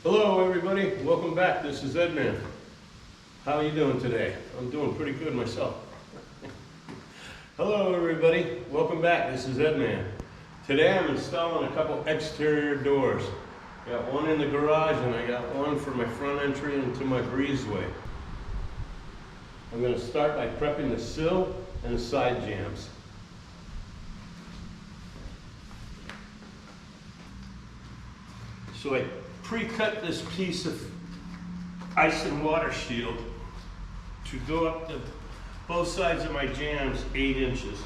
Hello everybody, welcome back. This is Edman. How are you doing today? I'm doing pretty good myself. Hello everybody, welcome back. This is Edman. Today I'm installing a couple exterior doors. I got one in the garage and I got one for my front entry into my breezeway. I'm going to start by prepping the sill and the side jambs. So I pre-cut this piece of ice and water shield to go up to both sides of my jambs 8 inches.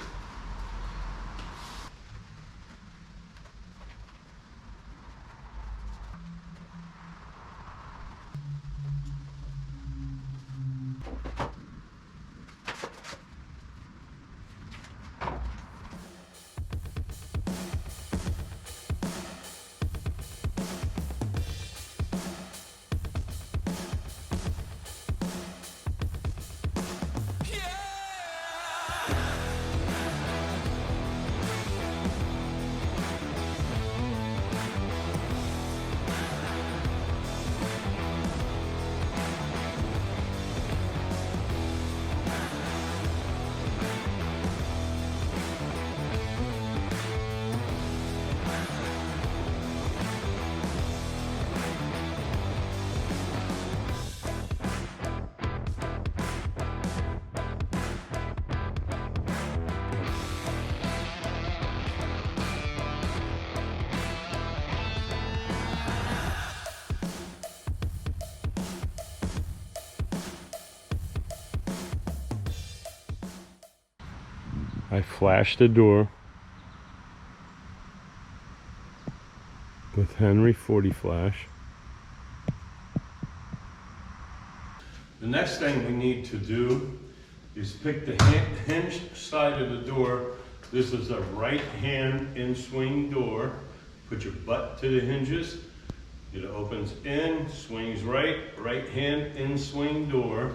I flashed the door with Henry 40 flash. The next thing we need to do is pick the hinge side of the door. This is a right hand in swing door. Put your butt to the hinges. It opens in, swings right, right hand in swing door.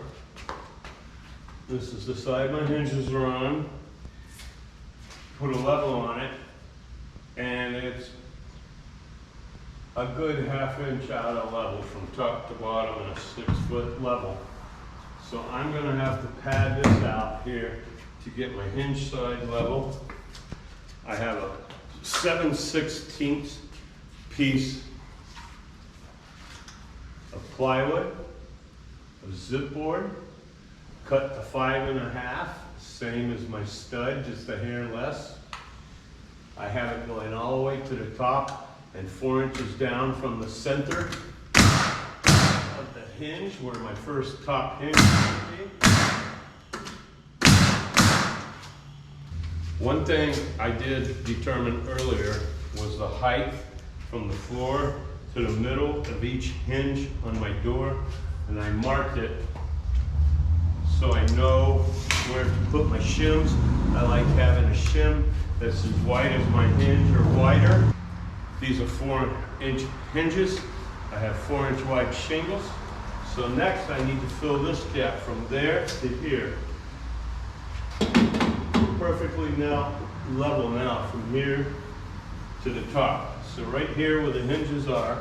This is the side my hinges are on. Put a level on it, and it's a good ½ inch out of level from top to bottom and a 6-foot level. So I'm going to have to pad this out here to get my hinge side level. I have a 7/16 piece of plywood, a zip board, cut to 5.5. Same as my stud, just a hair less. I have it going all the way to the top and 4 inches down from the center of the hinge where my first top hinge will be. One thing I did determine earlier was the height from the floor to the middle of each hinge on my door, and I marked it so I know where to put my shims. I like having a shim that's as wide as my hinge or wider. These are 4-inch hinges. I have 4-inch wide shingles. So next I need to fill this gap from there to here. Perfectly now level now from here to the top. So right here where the hinges are,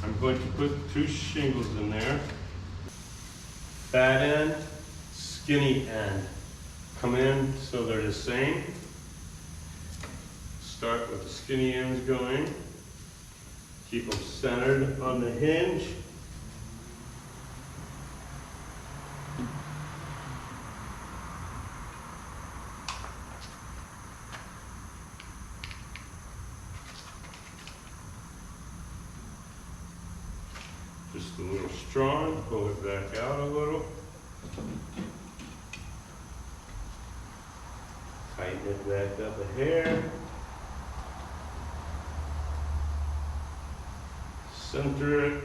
I'm going to put 2 shingles in there. Fat end, skinny end. Come in so they're the same. Start with the skinny ends going. Keep them centered on the hinge. Just a little strong, pull it back out a little. Tighten it back up a hair. Center it.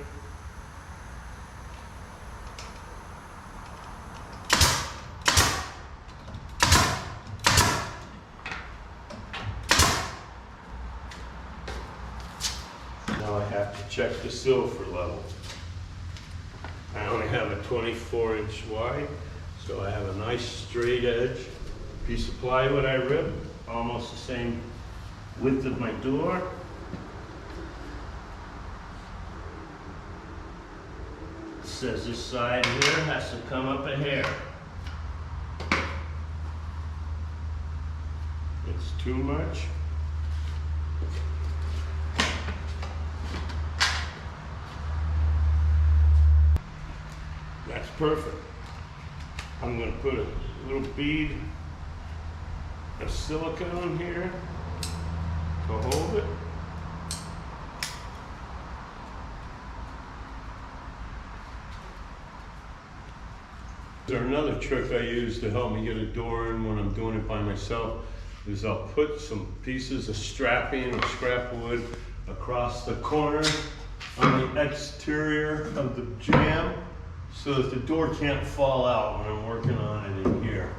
Now I have to check the sill for level. I only have a 24-inch wide, so I have a nice straight edge. Piece of plywood I ripped, almost the same width of my door. says this side here has to come up a hair. It's too much. That's perfect. I'm going to put a little bead of silicone here to hold it. There's another trick I use to help me get a door in when I'm doing it by myself is I'll put some pieces of strapping or scrap wood across the corner on the exterior of the jamb so that the door can't fall out when I'm working on it in here.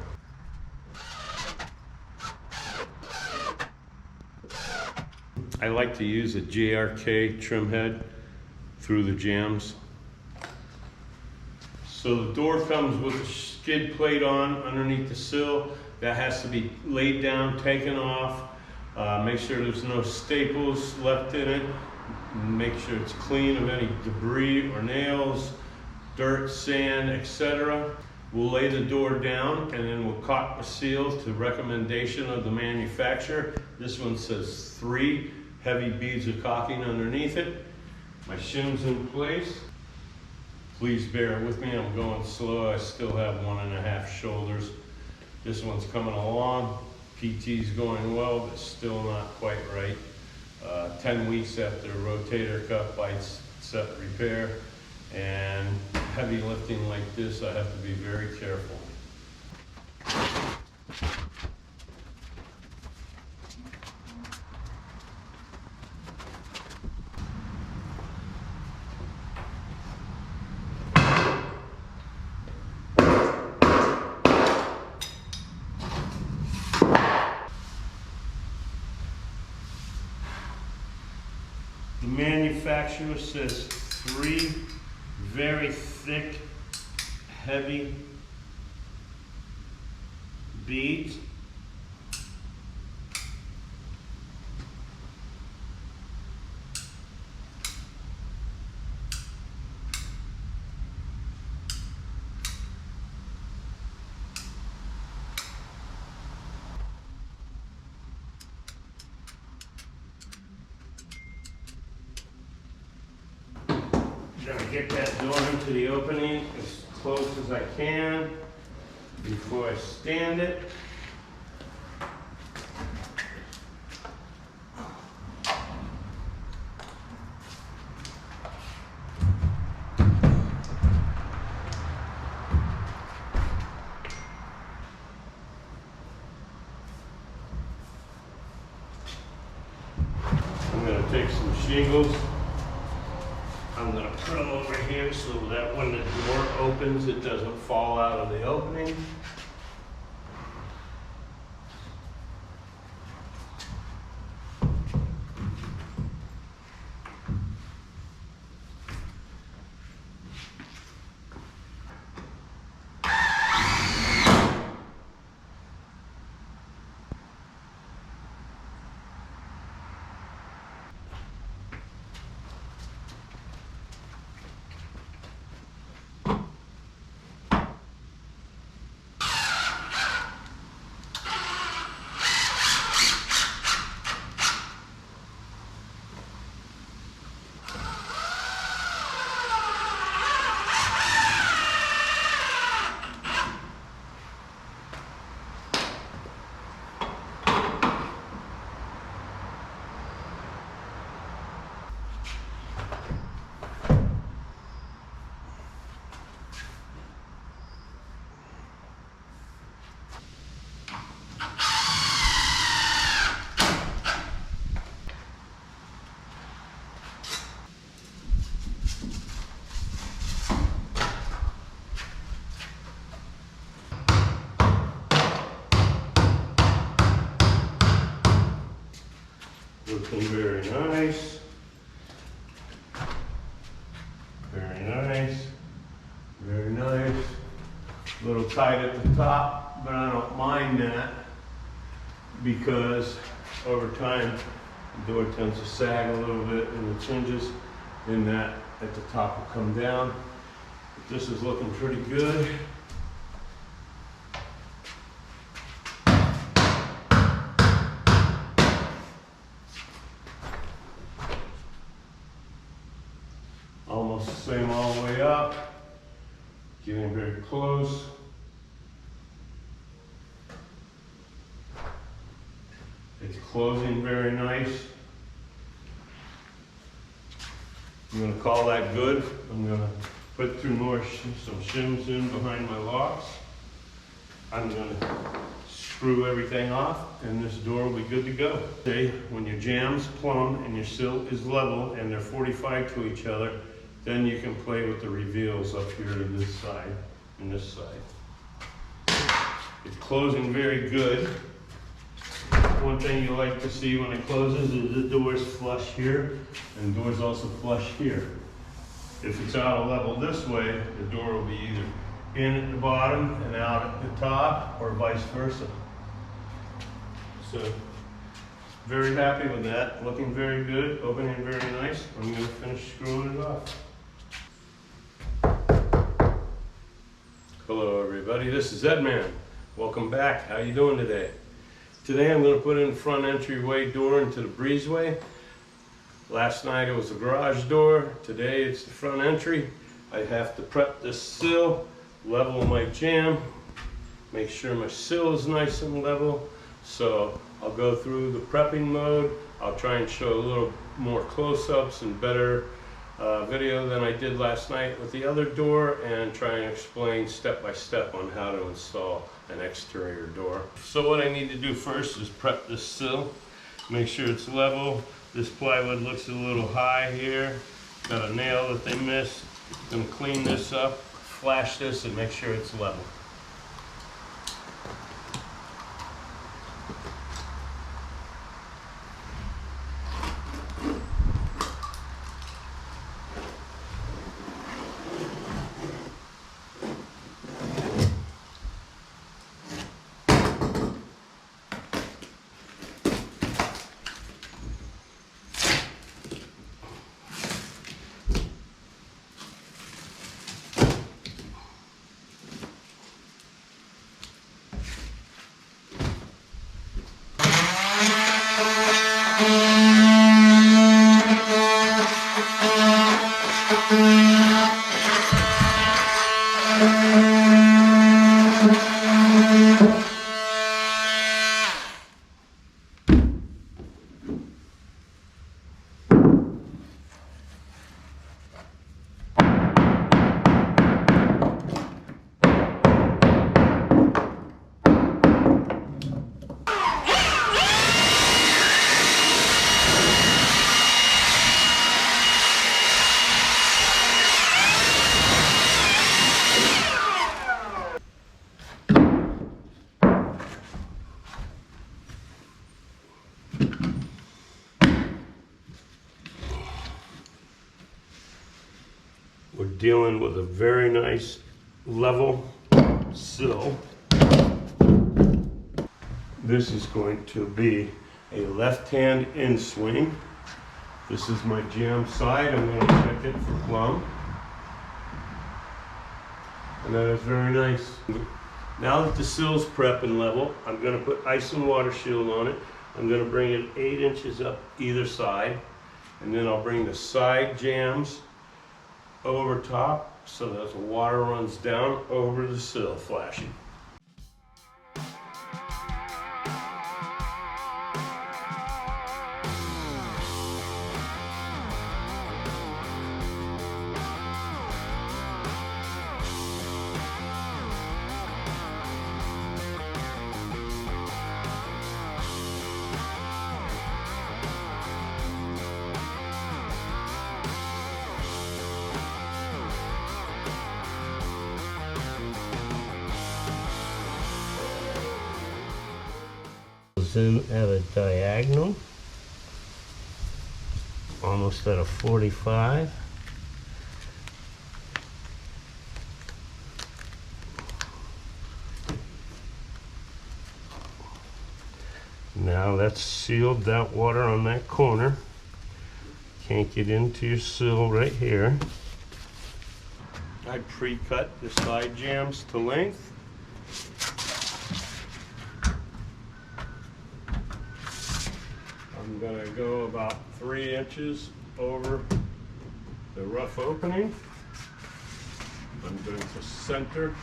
I like to use a JRK trim head through the jambs. So the door comes with a skid plate on underneath the sill. That has to be laid down, taken off. Make sure there's no staples left in it. Make sure it's clean of any debris or nails, dirt, sand, etc. We'll lay the door down and then we'll caulk the seal to recommendation of the manufacturer. This one says 3 heavy beads of caulking underneath it. My shim's in place. Please bear with me, I'm going slow. I still have 1.5 shoulders. This one's coming along. PT's going well, but still not quite right. 10 weeks after rotator cuff bites set repair, and heavy lifting like this, I have to be very careful. The manufacturer says 3 very thick, heavy beads. Gonna get that door into the opening as close as I can before I stand it. I'm gonna take some shingles. I'm going to put them over here so that when the door opens, it doesn't fall out of the opening. Looking very nice. Very nice. Very nice. A little tight at the top, but I don't mind that because over time the door tends to sag a little bit and the hinges, and that at the top will come down. This is looking pretty good. Almost the same all the way up. Getting very close. It's closing very nice. I'm gonna call that good. I'm gonna put through some shims in behind my locks. I'm gonna screw everything off and this door will be good to go. Okay, when your jam's plumb and your sill is level and they're 45 to each other, then you can play with the reveals up here to this side and this side. It's closing very good. One thing you like to see when it closes is the door's flush here and the door's also flush here. If it's out of level this way, the door will be either in at the bottom and out at the top or vice versa. So, very happy with that. Looking very good, opening very nice. I'm going to finish screwing it off. Hello everybody, this is Edman. Welcome back. How you doing today? Today I'm going to put in the front entryway door into the breezeway. Last night it was the garage door. Today it's the front entry. I have to prep this sill, level my jamb, make sure my sill is nice and level. So I'll go through the prepping mode. I'll try and show a little more close-ups and better video than I did last night with the other door, and try and explain step by step on how to install an exterior door. So what I need to do first is prep this sill, make sure it's level. This plywood looks a little high here, got a nail that they missed. Gonna clean this up, flash this, and make sure it's level. We're dealing with a very nice level sill. This is going to be a left-hand in-swing. This is my jamb side. I'm going to check it for plumb. And that is very nice. Now that the sill's prep and level, I'm going to put ice and water shield on it. I'm going to bring it 8 inches up either side. And then I'll bring the side jambs over top so that the water runs down over the sill, flashing. In at a diagonal, almost at a 45. Now that's sealed. That water on that corner can't get into your sill right here. I pre-cut the side jambs to length. I'm gonna go about 3 inches over the rough opening. I'm going to center.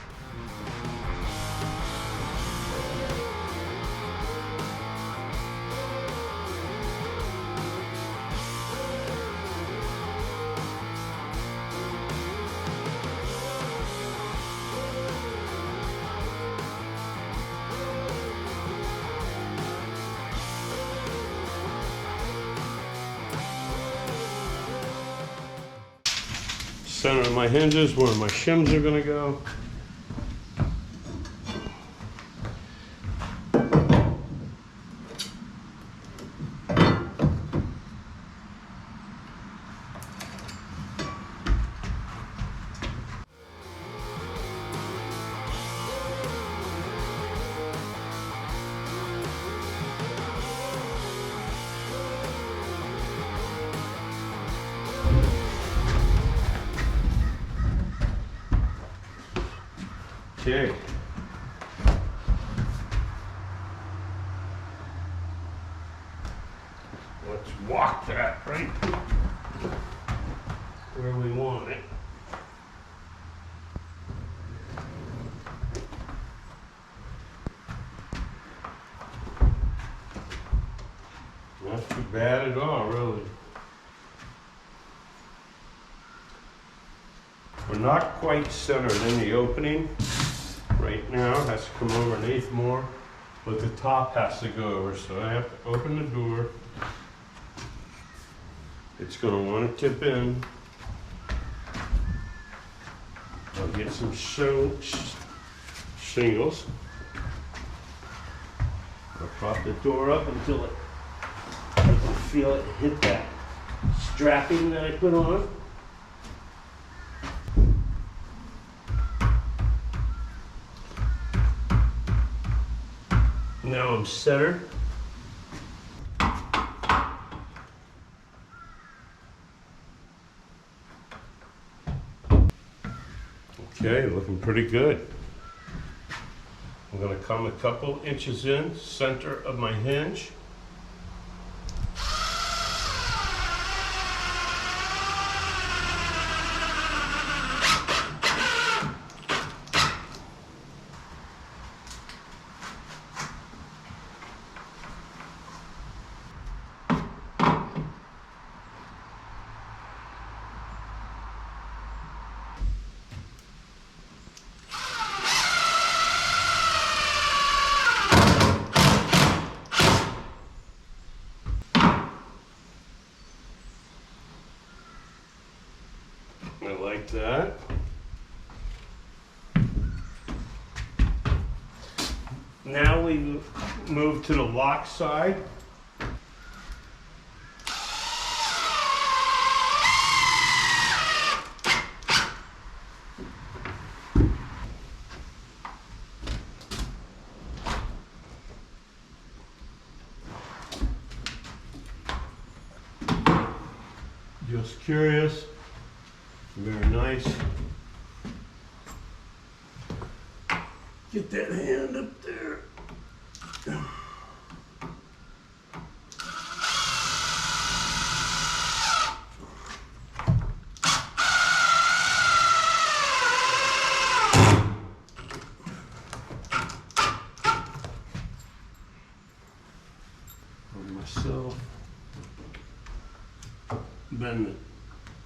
Center of my hinges where my shims are gonna go. Okay. Let's walk that right where we want it. Not too bad at all, really. We're not quite centered in the opening. Right now, it has to come over an eighth more, but the top has to go over, so I have to open the door. It's gonna wanna tip in. I'll get some shingles. I'll prop the door up until I can feel it hit that strapping that I put on. Now I'm centered. Okay, looking pretty good. I'm going to come a couple inches in, center of my hinge. I like that. Now we move to the lock side. Just curious. Very nice. Get that hand up there. For myself. Bend it.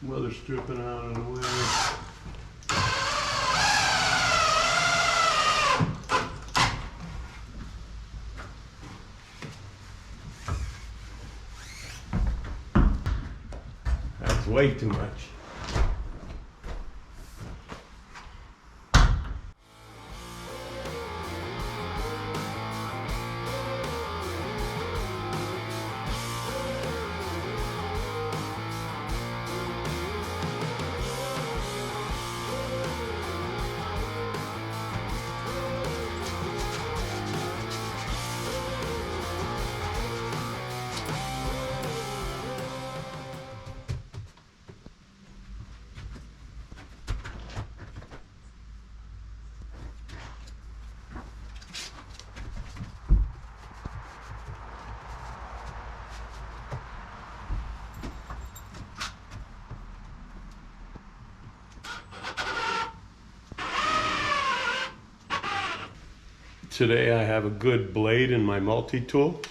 Weather stripping out of the way. That's way too much. Today I have a good blade in my multi-tool.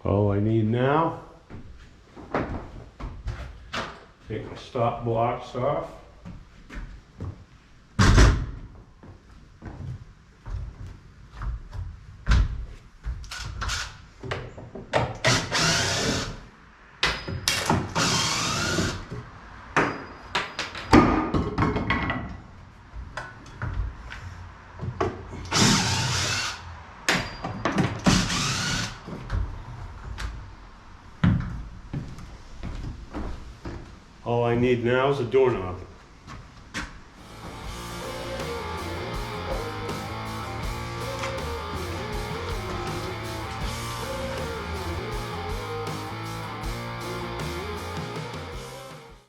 All I need now, take my stop blocks off. All I need now is a doorknob.